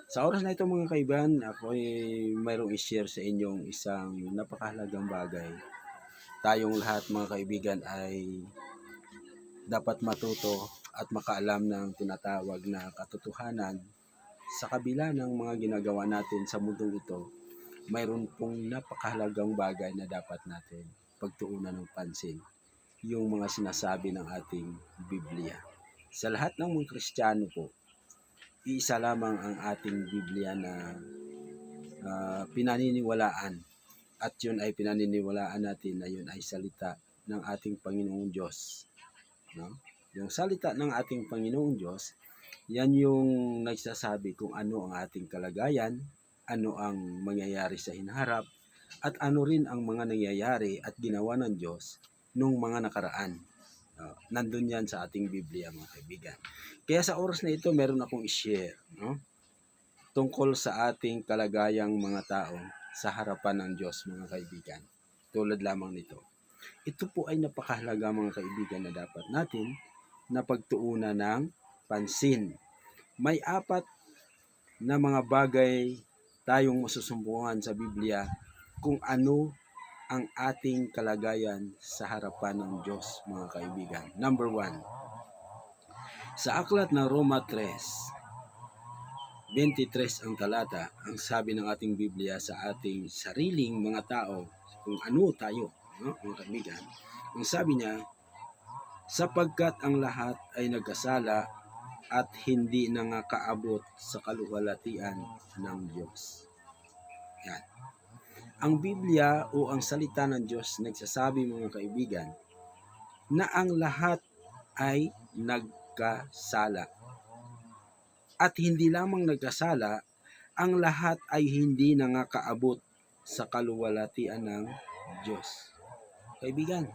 Sa oras na ito mga kaibigan, ako ay mayroong i-share sa inyong isang napakahalagang bagay. Tayong lahat mga kaibigan ay dapat matuto at makaalam ng tinatawag na katotohanan. Sa kabila ng mga ginagawa natin sa mundong ito, mayroon pong napakahalagang bagay na dapat natin pagtuunan ng pansin. Yung mga sinasabi ng ating Biblia. Sa lahat ng mga Kristiyano po, iisa lamang ang ating Biblia na pinaniniwalaan, at yun ay pinaniniwalaan natin na yun ay salita ng ating Panginoong Diyos. No? Yung salita ng ating Panginoong Diyos, yan yung nagsasabi kung ano ang ating kalagayan, ano ang mangyayari sa hinaharap, at ano rin ang mga nangyayari at ginawa ng Diyos nung mga nakaraan. Nandun yan sa ating Biblia mga kaibigan. Kaya sa oras na ito, meron akong i-share. No? Tungkol sa ating kalagayang mga tao sa harapan ng Diyos mga kaibigan. Tulad lamang nito. Ito po ay napakahalaga mga kaibigan na dapat natin na pagtuunan ng pansin. May 4 na mga bagay tayong masusumbungan sa Biblia kung ano ang ating kalagayan sa harapan ng Diyos mga kaibigan. Number 1. Sa aklat ng Roma 3:23 ang talata, ang sabi ng ating Biblia sa ating sariling mga tao, kung ano tayo, no, mga kaibigan, ang sabi niya, sapagkat ang lahat ay nagkasala at hindi nangakaabot sa kaluwalhatian ng Diyos. Yan. Ang Biblia o ang salita ng Diyos nagsasabi mga kaibigan na ang lahat ay nagkasala. At hindi lamang nagkasala, ang lahat ay hindi nangakaabot sa kaluwalhatian ng Diyos. Kaibigan,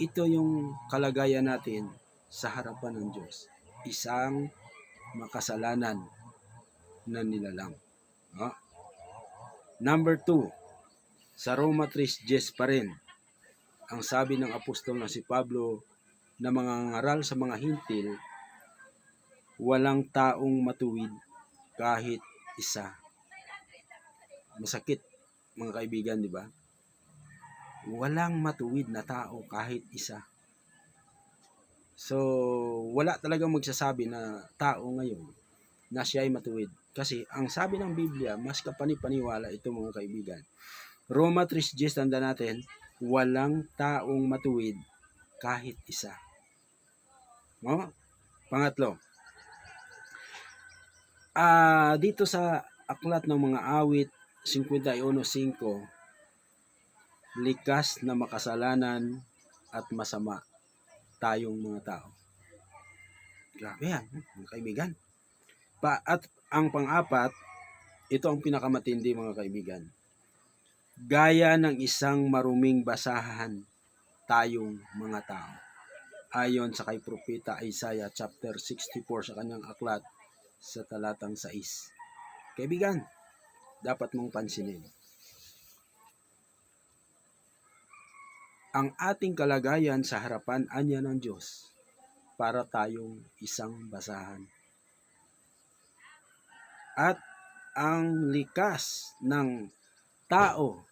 ito yung kalagayan natin sa harapan ng Diyos. Isang makasalanan na nilalang. No? Number 2, sa Roma 3:10 pa rin, ang sabi ng apostol na si Pablo na mangangaral sa mga hintil, walang taong matuwid kahit isa. Masakit mga kaibigan, di ba? Walang matuwid na tao kahit isa. So, wala talagang magsasabi na tao ngayon na siya ay matuwid. Kasi ang sabi ng Biblia, mas kapanipaniwala ito mga kaibigan. Roma 3:10, tanda natin, walang taong matuwid kahit isa. No? Pangatlo, dito sa aklat ng mga awit 51:5, likas na makasalanan at masama tayong mga tao. Grabe yan, mga kaibigan. At ang pang-4, ito ang pinakamatindi mga kaibigan. Gaya ng isang maruming basahan tayong mga tao. Ayon sa kay Propeta Isaiah chapter 64 sa kanyang aklat sa talatang 6. Kaibigan, dapat mong pansinin. Ang ating kalagayan sa harapan anya ng Diyos para tayong isang basahan. At ang likas ng tao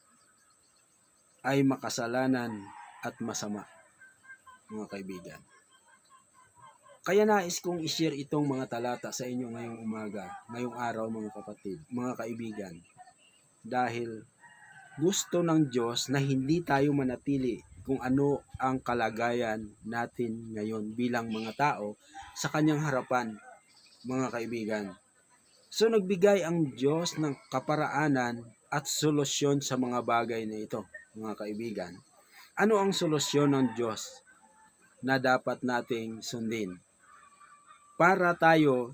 ay makasalanan at masama, mga kaibigan. Kaya nais kong i-share itong mga talata sa inyo ngayong umaga, ngayong araw mga kapatid, mga kaibigan. Dahil gusto ng Diyos na hindi tayo manatili kung ano ang kalagayan natin ngayon bilang mga tao sa kanyang harapan, mga kaibigan. So nagbigay ang Diyos ng kaparaanan at solusyon sa mga bagay na ito, mga kaibigan. Ano ang solusyon ng Diyos na dapat nating sundin? Para tayo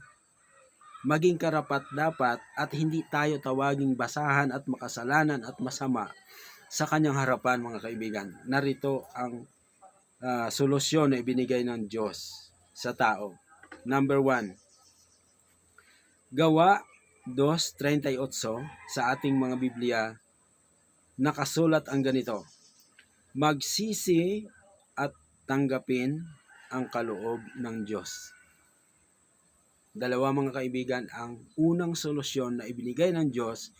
maging karapat-dapat at hindi tayo tawaging basahan at makasalanan at masama sa kanyang harapan mga kaibigan. Narito ang solusyon na ibinigay ng Diyos sa tao. Number 1, Gawa 2:38 sa ating mga Biblia, nakasulat ang ganito, magsisi at tanggapin ang kaloob ng Diyos. Dalawa mga kaibigan ang unang solusyon na ibinigay ng Diyos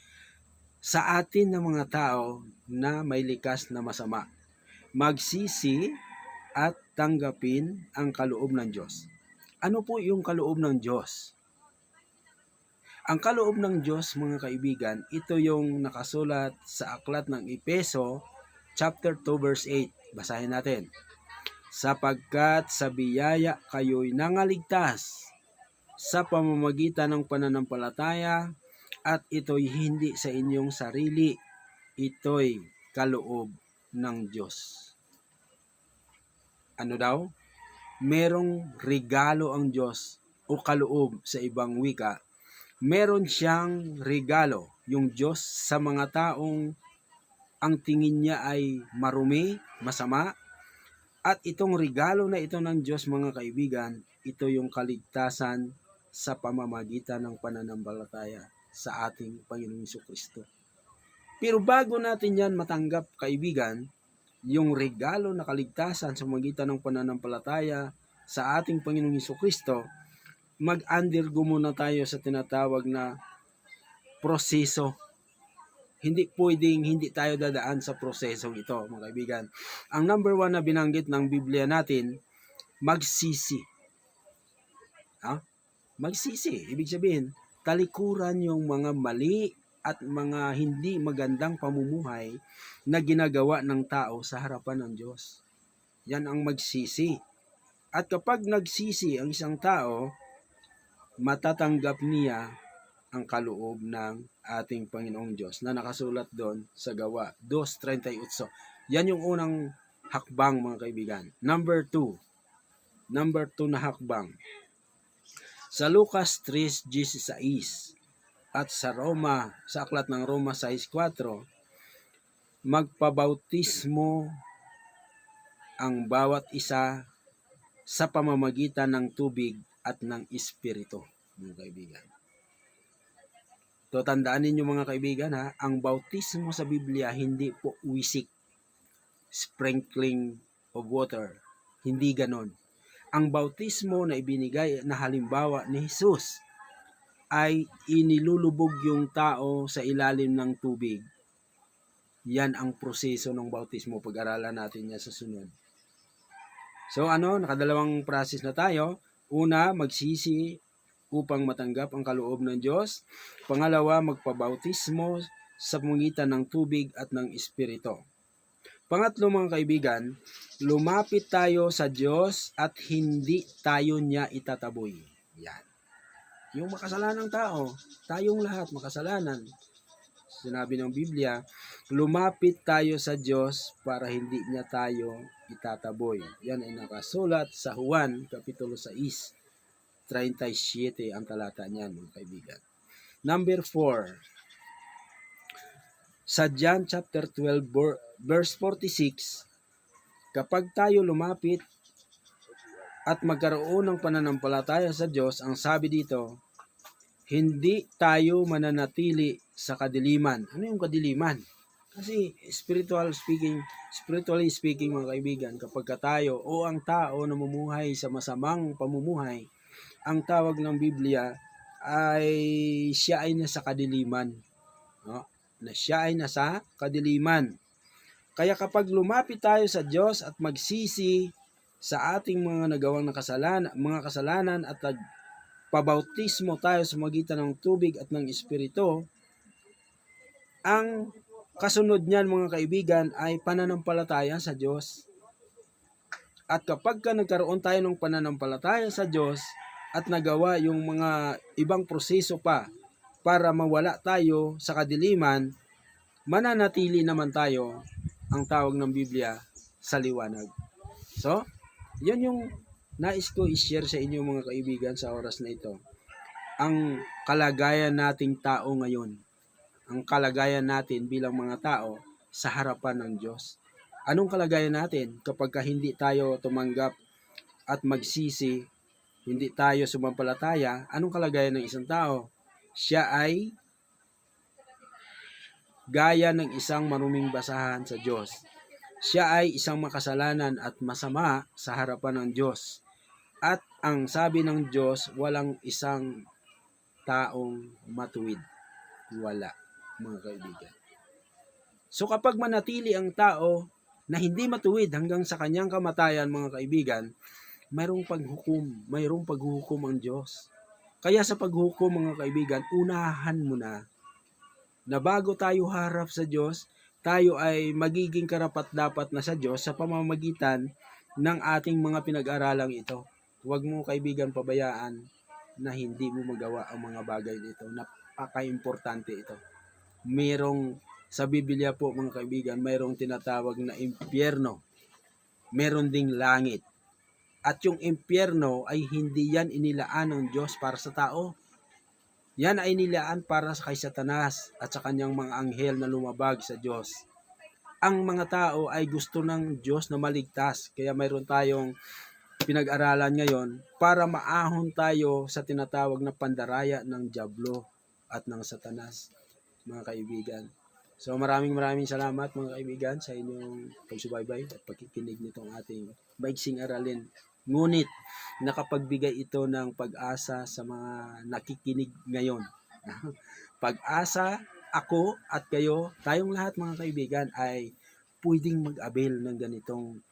sa atin ng mga tao na may likas na masama. Magsisi at tanggapin ang kaloob ng Diyos. Ano po yung kaloob ng Diyos? Ang kaloob ng Diyos, mga kaibigan, ito yung nakasulat sa aklat ng Efeso, chapter 2, verse 8. Basahin natin. Sapagkat sa biyaya kayo'y nangaligtas sa pamamagitan ng pananampalataya, at ito'y hindi sa inyong sarili, ito'y kaloob ng Diyos. Ano daw? Merong regalo ang Diyos o kaloob sa ibang wika. Meron siyang regalo yung Diyos sa mga taong ang tingin niya ay marumi, masama. At itong regalo na ito ng Diyos, mga kaibigan, ito yung kaligtasan sa pamamagitan ng pananampalataya sa ating Panginoong Jesucristo. Pero bago natin yan matanggap, kaibigan, yung regalo na kaligtasan sa pamamagitan ng pananampalataya sa ating Panginoong Jesucristo, mag-undergo muna tayo sa tinatawag na proseso. Hindi pwedeng hindi tayo dadaan sa prosesong ito, mga kaibigan. Ang number 1 na binanggit ng Biblia natin, magsisi. Magsisi, ibig sabihin, talikuran yung mga mali at mga hindi magandang pamumuhay na ginagawa ng tao sa harapan ng Diyos. Yan ang magsisi. At kapag nagsisi ang isang tao, matatanggap niya ang kaloob ng ating Panginoong Diyos na nakasulat doon sa Gawa 2:38. Yan yung unang hakbang, mga kaibigan. Number 2 na hakbang. Sa Lucas 3:16 at sa aklat ng Roma 6:4, magpabautismo ang bawat isa sa pamamagitan ng tubig at ng Espiritu, mga kaibigan. So, tandaan ninyo, mga kaibigan, ang bautismo sa Biblia hindi po wisik, sprinkling of water. Hindi ganon. Ang bautismo na ibinigay na halimbawa ni Jesus ay inilulubog yung tao sa ilalim ng tubig. Yan ang proseso ng bautismo. Pag-aralan natin yan sa sunod. So nakadalawang process na tayo. Una, magsisi upang matanggap ang kaloob ng Diyos. Pangalawa, magpabautismo sa pamamagitan ng tubig at ng Espiritu. Pangatlo, mga kaibigan, lumapit tayo sa Diyos at hindi tayo niya itataboy. Yan. Yung makasalanang tao, tayong lahat makasalanan. Sinabi ng Biblia, lumapit tayo sa Diyos para hindi niya tayo itataboy. Yan ay nakasulat sa Juan, Kapitulo 6, 37 ang talata niyan, mga kaibigan. Number 4, sa John chapter 12, verse 46, kapag tayo lumapit at magkaroon ng pananampalataya sa Diyos, ang sabi dito, hindi tayo mananatili sa kadiliman. Ano yung kadiliman? Kasi spiritually speaking, mga kaibigan, kapag tayo o ang tao na namumuhay sa masamang pamumuhay, ang tawag ng Biblia ay siya ay nasa kadiliman. Na siya ay nasa kadiliman. Kaya kapag lumapit tayo sa Diyos at magsisi sa ating mga nagawang mga kasalanan at pabautismo tayo sa magitan ng tubig at ng Espiritu, ang kasunod niyan, mga kaibigan, ay pananampalataya sa Diyos. At kapag nagkaroon tayo ng pananampalataya sa Diyos at nagawa yung mga ibang proseso pa para mawala tayo sa kadiliman, mananatili naman tayo, ang tawag ng Biblia, sa liwanag. So, yun yung nais ko i-share sa inyo, mga kaibigan, sa oras na ito. Ang kalagayan nating tao ngayon, ang kalagayan natin bilang mga tao sa harapan ng Diyos. Anong kalagayan natin kapag hindi tayo tumanggap at magsisi, hindi tayo sumampalataya? Anong kalagayan ng isang tao? Siya ay gaya ng isang maruming basahan sa Diyos. Siya ay isang makasalanan at masama sa harapan ng Diyos. At Ang sabi ng Diyos, walang isang taong matuwid. Wala, mga kaibigan. So kapag manatili ang tao na hindi matuwid hanggang sa kanyang kamatayan, mga kaibigan, mayroong paghuhukom ang Diyos. Kaya sa paghukom, mga kaibigan, unahan mo na bago tayo harap sa Diyos, tayo ay magiging karapat-dapat na sa Diyos sa pamamagitan ng ating mga pinag-aralang ito. Huwag mo, kaibigan, pabayaan na hindi mo magawa ang mga bagay nito. Napaka-importante ito. Sa Biblia po, mga kaibigan, mayroong tinatawag na impyerno. Meron ding langit. At yung impyerno ay hindi yan inilaan ng Diyos para sa tao. Yan ay nilaan para kay Satanas at sa kanyang mga anghel na lumabag sa Diyos. Ang mga tao ay gusto ng Diyos na maligtas. Kaya mayroon tayong pinag-aralan ngayon para maahon tayo sa tinatawag na pandaraya ng Diablo at ng Satanas, mga kaibigan. So maraming salamat, mga kaibigan, sa inyong pagsubaybay at pagkikinig nitong ating maiksing aralin. Ngunit nakapagbigay ito ng pag-asa sa mga nakikinig ngayon. Pag-asa, ako at kayo, tayong lahat, mga kaibigan, ay pwedeng mag-avail ng ganitong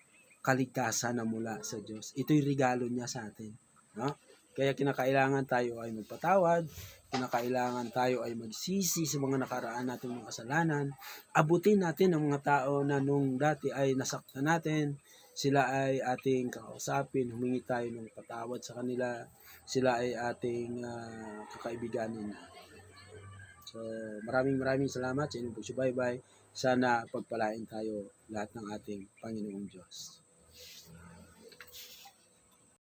kaligtasan na mula sa Diyos. Ito'y regalo niya sa atin. No? Kaya kinakailangan tayo ay magpatawad, kinakailangan tayo ay magsisi sa mga nakaraan nating mga kasalanan, abutin natin ang mga tao na nung dati ay nasaktan natin, sila ay ating kakausapin, humingi tayo ng patawad sa kanila, sila ay ating kakaibiganin na. So maraming salamat sa inyong pagsubaybay. Sana pagpalain tayo lahat ng ating Panginoong Diyos.